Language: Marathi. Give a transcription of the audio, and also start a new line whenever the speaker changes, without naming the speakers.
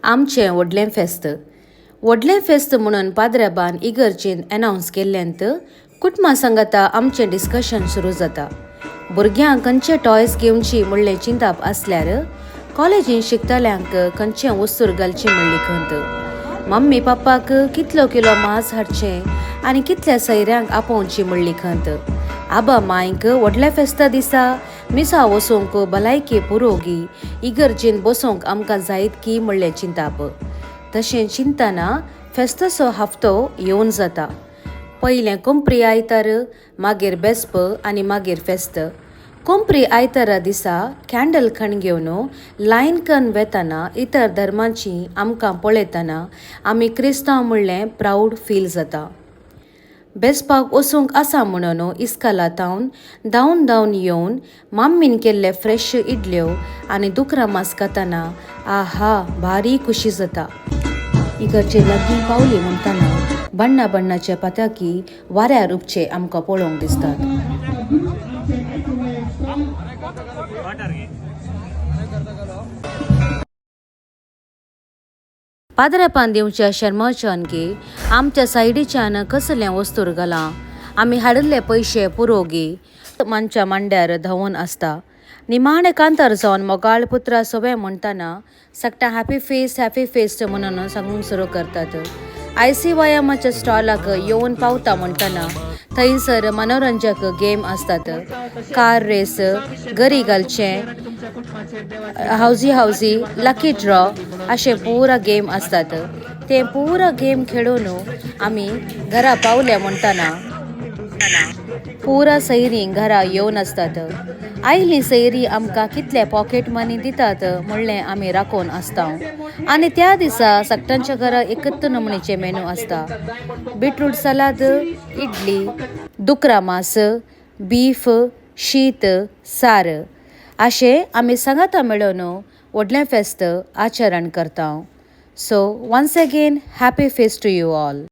आमचें व्हडलें फेस्त म्हणून पाद्रेबान इगर्जेन अनावन्स केल्ल्यांत कुटुंबा सांगाता आमचें डिस्कशन सुरू जाता. भुरग्यांक खंयचे टॉयज घेवची म्हणलें चिंताप आसल्यार कॉलेजीन शिकतल्यांक खंयचें वस्तूर घालचें म्हणली खंत, मम्मी पप्पाक कितलो किलो मांस हाडचें आनी कितल्या सयऱ्यांक आपोवची म्हणली खंत, आबा मांयक व्हडल्या फेस्ता दिसा मिसा वचोंक भलायकी पुरोगी इगर्जेन बसोंक आमकां जायत की म्हणलें चिंताप. तशें चिंतना फेस्ताचो हफ्तो येवन जाता. पयलें कोंप्री आयतार, मागीर बेस्प आनी मागीर फेस्त. कोंप्री आयतारा दिसा कॅन्डल खण घेवन लायन कन वेतना इतर धर्मांची आमकां पळयतना आमी क्रिस्तांव म्हणलें प्राऊड फील जाता. बेसपाक वचूंक आसा म्हणून इस्कालातावन धांवन येवन मम्मीन केल्ले फ्रेश इडल्यो आनी दुकरां मांस खाताना आहा भारी खुशी जाता. इगर्जे लागीं पावली म्हणटना बण्णा बण्णाचे पताकी वाऱ्यार उपचे आमकां पळोवंक दिसतात. पाद्रेपान दिवच्या शर्माच्यान की आमच्या सायडीच्यान कसलें वस्तूर घालां, आमी हाडिल्ले पयशे पुरोगी मांच्या मांड्यार धांवन आसता. निमाणे कांतार जावन मोगाळ पुत्रा सोबे म्हणटना सकटा हॅपी फेस्ट म्हणून सांगूंक सुरू करतात. ICYMच्या स्टॉलाक येवन पावता म्हणटना थंयसर मनोरंजक गेम असतात. कार रेस, गरी घालचें, हावजी लकी ड्रॉ अशे पुरा गेम असतात. ते पुरा गेम खेळून आमी घरा पावले म्हणटना पुरा सैरी घरा येवन असतात. आयली सैरी आमकां कितले पॉकेट मनी दितात म्हणलें आमी राखून आसता. आनी त्या दिसा सगळ्यांच्या घरा एकच नमणीचे मेनू आसता. बीटरूट सलाद, इडली, दुकरां मांस, बीफ, शीत, सार अशें आमी सांगाता मेळून व्हडलें फेस्त आचरण करता. So once again happy fest to you all.